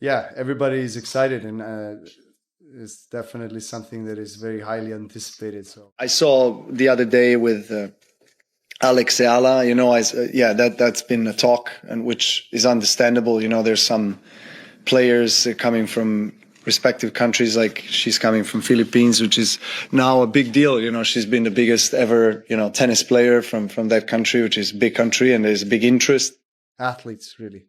Yeah, everybody is excited, and it's definitely something that is very highly anticipated. So I saw the other day with Alex Eala. Yeah, that's been a talk, and which is understandable. There's some players coming from respective countries, like she's coming from Philippines, which is now a big deal. She's been the biggest ever tennis player from that country, which is a big country, and there's a big interest. athletes, really.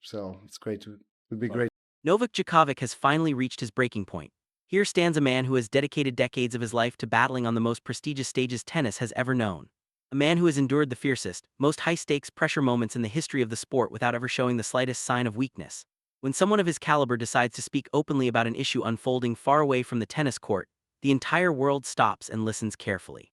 So it's great to would be great. Novak Djokovic has finally reached his breaking point. Here stands a man who has dedicated decades of his life to battling on the most prestigious stages tennis has ever known. A man who has endured the fiercest, most high-stakes pressure moments in the history of the sport without ever showing the slightest sign of weakness. When someone of his caliber decides to speak openly about an issue unfolding far away from the tennis court, the entire world stops and listens carefully.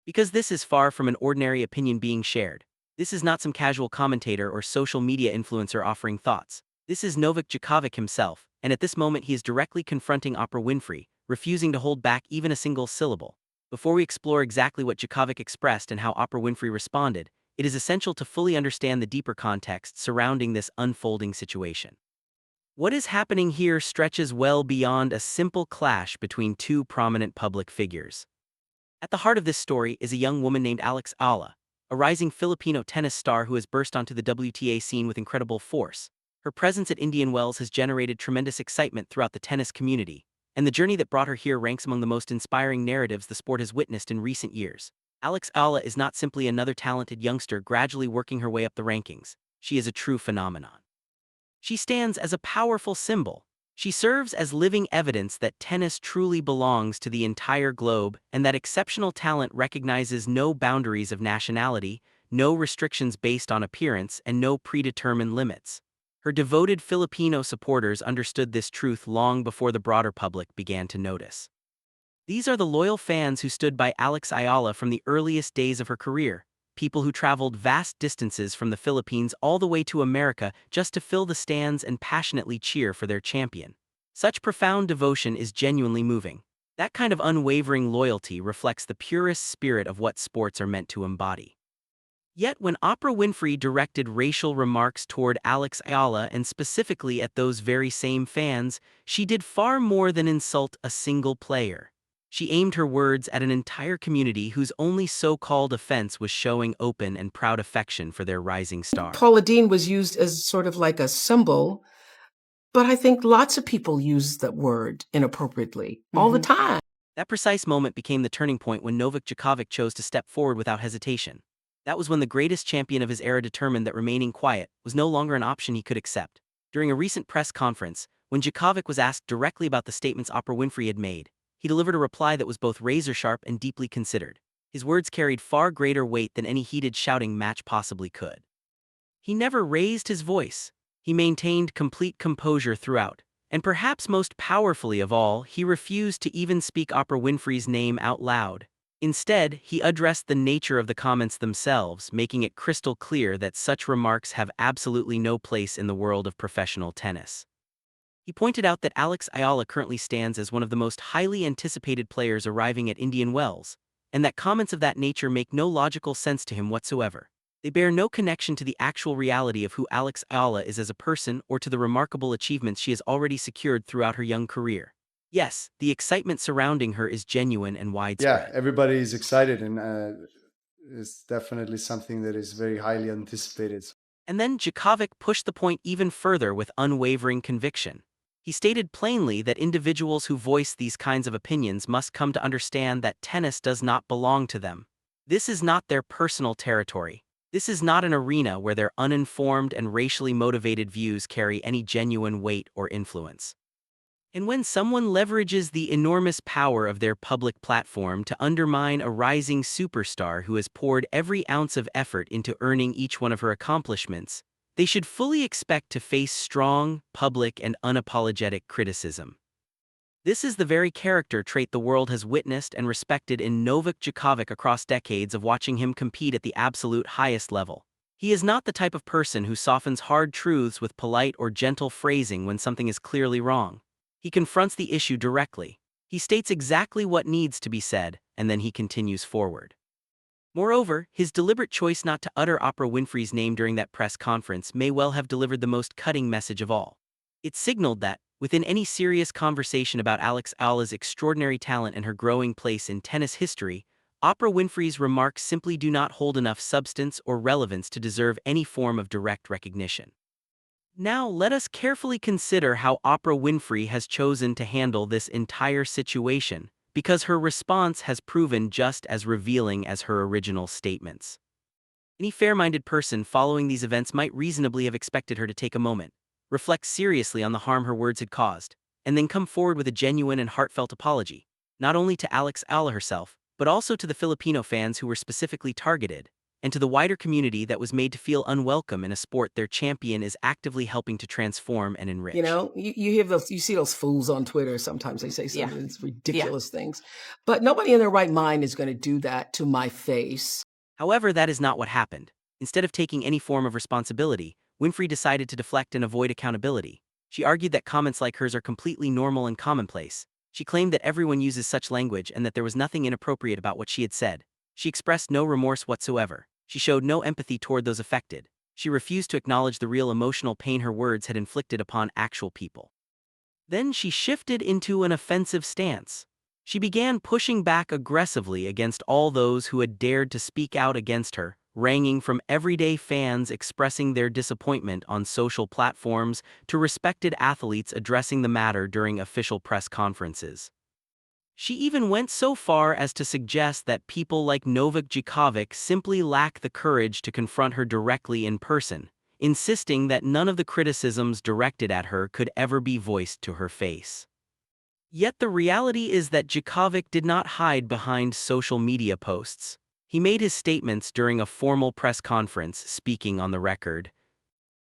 Because this is far from an ordinary opinion being shared. This is not some casual commentator or social media influencer offering thoughts. This is Novak Djokovic himself, and at this moment he is directly confronting Oprah Winfrey, refusing to hold back even a single syllable. Before we explore exactly what Djokovic expressed and how Oprah Winfrey responded, it is essential to fully understand the deeper context surrounding this unfolding situation. What is happening here stretches well beyond a simple clash between two prominent public figures. At the heart of this story is a young woman named Alex Eala, a rising Filipino tennis star who has burst onto the WTA scene with incredible force. Her presence at Indian Wells has generated tremendous excitement throughout the tennis community, and the journey that brought her here ranks among the most inspiring narratives the sport has witnessed in recent years. Alex Eala is not simply another talented youngster gradually working her way up the rankings. She is a true phenomenon. She stands as a powerful symbol. She serves as living evidence that tennis truly belongs to the entire globe and that exceptional talent recognizes no boundaries of nationality, no restrictions based on appearance, and no predetermined limits. Her devoted Filipino supporters understood this truth long before the broader public began to notice. These are the loyal fans who stood by Alex Ayala from the earliest days of her career, people who traveled vast distances from the Philippines all the way to America just to fill the stands and passionately cheer for their champion. Such profound devotion is genuinely moving. That kind of unwavering loyalty reflects the purest spirit of what sports are meant to embody. Yet when Oprah Winfrey directed racial remarks toward Alex Ayala and specifically at those very same fans, she did far more than insult a single player. She aimed her words at an entire community whose only so-called offense was showing open and proud affection for their rising star. Paula Deen was used as sort of like a symbol, but I think lots of people use that word inappropriately all the time. That precise moment became the turning point when Novak Djokovic chose to step forward without hesitation. That was when the greatest champion of his era determined that remaining quiet was no longer an option he could accept. During a recent press conference, when Djokovic was asked directly about the statements Oprah Winfrey had made, he delivered a reply that was both razor-sharp and deeply considered. His words carried far greater weight than any heated shouting match possibly could. He never raised his voice. He maintained complete composure throughout. And perhaps most powerfully of all, he refused to even speak Oprah Winfrey's name out loud. Instead, he addressed the nature of the comments themselves, making it crystal clear that such remarks have absolutely no place in the world of professional tennis. He pointed out that Alex Ayala currently stands as one of the most highly anticipated players arriving at Indian Wells, and that comments of that nature make no logical sense to him whatsoever. They bear no connection to the actual reality of who Alex Eala is as a person or to the remarkable achievements she has already secured throughout her young career. Yes, the excitement surrounding her is genuine and Yeah, widespread. everybody is excited, and it's definitely something that is very highly anticipated. And then Djokovic pushed the point even further with unwavering conviction. He stated plainly that individuals who voice these kinds of opinions must come to understand that tennis does not belong to them. This is not their personal territory. This is not an arena where their uninformed and racially motivated views carry any genuine weight or influence. And when someone leverages the enormous power of their public platform to undermine a rising superstar who has poured every ounce of effort into earning each one of her accomplishments, they should fully expect to face strong, public, and unapologetic criticism. This is the very character trait the world has witnessed and respected in Novak Djokovic across decades of watching him compete at the absolute highest level. He is not the type of person who softens hard truths with polite or gentle phrasing when something is clearly wrong. He confronts the issue directly. He states exactly what needs to be said, and then he continues forward. Moreover, his deliberate choice not to utter Oprah Winfrey's name during that press conference may well have delivered the most cutting message of all. It signaled that, within any serious conversation about Alex Eala's extraordinary talent and her growing place in tennis history, Oprah Winfrey's remarks simply do not hold enough substance or relevance to deserve any form of direct recognition. Now, let us carefully consider how Oprah Winfrey has chosen to handle this entire situation, because her response has proven just as revealing as her original statements. Any fair-minded person following these events might reasonably have expected her to take a moment, reflect seriously on the harm her words had caused, and then come forward with a genuine and heartfelt apology, not only to Alex Eala herself, but also to the Filipino fans who were specifically targeted, and to the wider community that was made to feel unwelcome in a sport their champion is actively helping to transform and enrich. You know, you hear those, you see those fools on Twitter. Sometimes they say some Yeah. of these ridiculous things, but nobody in their right mind is going to do that to my face. However, that is not what happened. Instead of taking any form of responsibility, Winfrey decided to deflect and avoid accountability. She argued that comments like hers are completely normal and commonplace. She claimed that everyone uses such language and that there was nothing inappropriate about what she had said. She expressed no remorse whatsoever. She showed no empathy toward those affected. She refused to acknowledge the real emotional pain her words had inflicted upon actual people. Then she shifted into an offensive stance. She began pushing back aggressively against all those who had dared to speak out against her, ranging from everyday fans expressing their disappointment on social platforms to respected athletes addressing the matter during official press conferences. She even went so far as to suggest that people like Novak Djokovic simply lack the courage to confront her directly in person, insisting that none of the criticisms directed at her could ever be voiced to her face. Yet the reality is that Djokovic did not hide behind social media posts. He made his statements during a formal press conference, speaking on the record.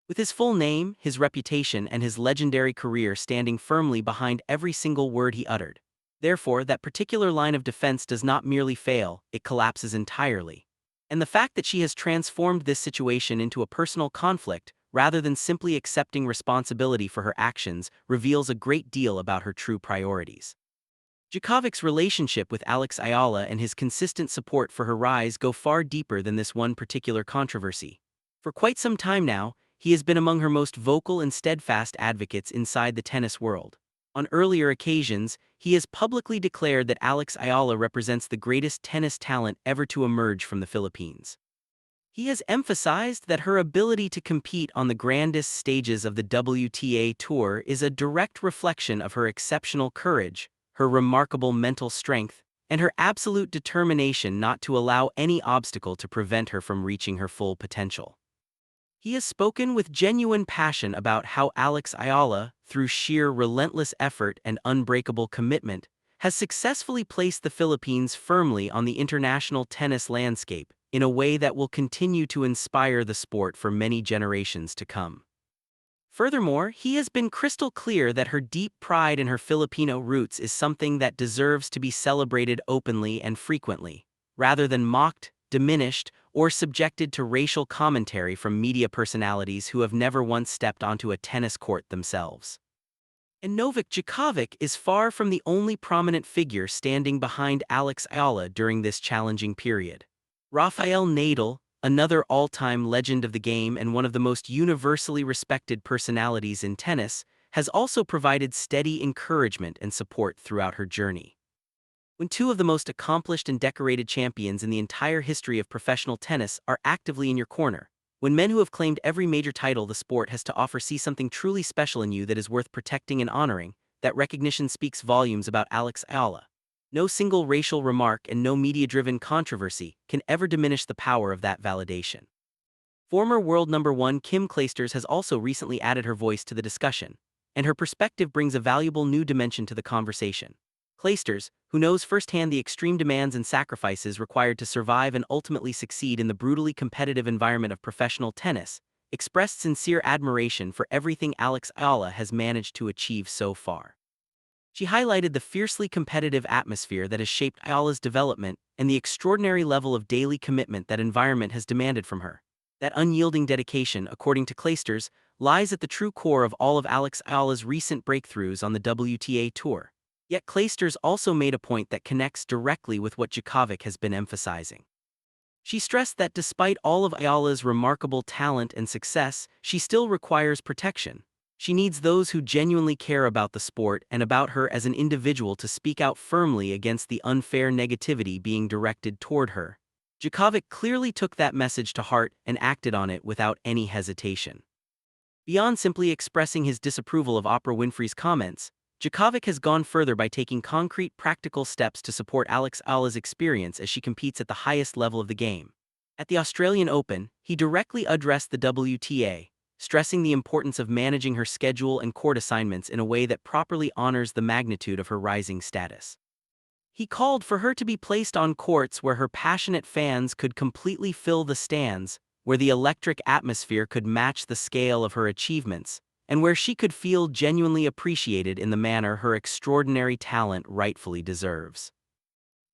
With his full name, his reputation, and his legendary career standing firmly behind every single word he uttered. Therefore, that particular line of defense does not merely fail, it collapses entirely. And the fact that she has transformed this situation into a personal conflict, rather than simply accepting responsibility for her actions, reveals a great deal about her true priorities. Djokovic's relationship with Alex Eala and his consistent support for her rise go far deeper than this one particular controversy. For quite some time now, he has been among her most vocal and steadfast advocates inside the tennis world. On earlier occasions, he has publicly declared that Alex Eala represents the greatest tennis talent ever to emerge from the Philippines. He has emphasized that her ability to compete on the grandest stages of the WTA Tour is a direct reflection of her exceptional courage, her remarkable mental strength, and her absolute determination not to allow any obstacle to prevent her from reaching her full potential. He has spoken with genuine passion about how Alex Eala, through sheer relentless effort and unbreakable commitment, has successfully placed the Philippines firmly on the international tennis landscape in a way that will continue to inspire the sport for many generations to come. Furthermore, he has been crystal clear that her deep pride in her Filipino roots is something that deserves to be celebrated openly and frequently, rather than mocked, diminished, or subjected to racial commentary from media personalities who have never once stepped onto a tennis court themselves. And Novak Djokovic is far from the only prominent figure standing behind Alex Eala during this challenging period. Rafael Nadal, another all-time legend of the game and one of the most universally respected personalities in tennis, has also provided steady encouragement and support throughout her journey. When two of the most accomplished and decorated champions in the entire history of professional tennis are actively in your corner, when men who have claimed every major title the sport has to offer see something truly special in you that is worth protecting and honoring, that recognition speaks volumes about Alex Eala. No single racial remark and no media-driven controversy can ever diminish the power of that validation. Former world number one Kim Clijsters has also recently added her voice to the discussion, and her perspective brings a valuable new dimension to the conversation. Clijsters, who knows firsthand the extreme demands and sacrifices required to survive and ultimately succeed in the brutally competitive environment of professional tennis, expressed sincere admiration for everything Alex Eala has managed to achieve so far. She highlighted the fiercely competitive atmosphere that has shaped Eala's development and the extraordinary level of daily commitment that environment has demanded from her. That unyielding dedication, according to Clijsters, lies at the true core of all of Alex Eala's recent breakthroughs on the WTA Tour. Yet Clijsters also made a point that connects directly with what Djokovic has been emphasizing. She stressed that despite all of Eala's remarkable talent and success, she still requires protection. She needs those who genuinely care about the sport and about her as an individual to speak out firmly against the unfair negativity being directed toward her. Djokovic clearly took that message to heart and acted on it without any hesitation. Beyond simply expressing his disapproval of Oprah Winfrey's comments, Djokovic has gone further by taking concrete, practical steps to support Alex Eala's experience as she competes at the highest level of the game. At the Australian Open, he directly addressed the WTA, stressing the importance of managing her schedule and court assignments in a way that properly honors the magnitude of her rising status. He called for her to be placed on courts where her passionate fans could completely fill the stands, where the electric atmosphere could match the scale of her achievements, and where she could feel genuinely appreciated in the manner her extraordinary talent rightfully deserves.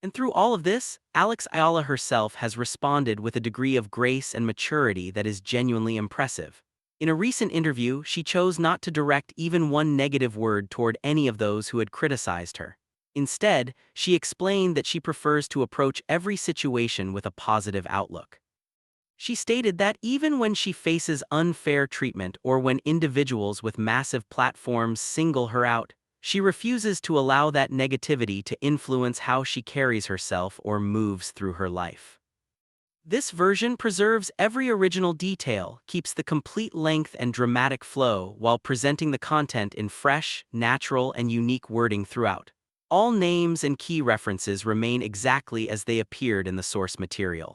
And through all of this, Alex Eala herself has responded with a degree of grace and maturity that is genuinely impressive. In a recent interview, she chose not to direct even one negative word toward any of those who had criticized her. Instead, she explained that she prefers to approach every situation with a positive outlook. She stated that even when she faces unfair treatment or when individuals with massive platforms single her out, she refuses to allow that negativity to influence how she carries herself or moves through her life. This version preserves every original detail, keeps the complete length and dramatic flow while presenting the content in fresh, natural, and unique wording throughout. All names and key references remain exactly as they appeared in the source material.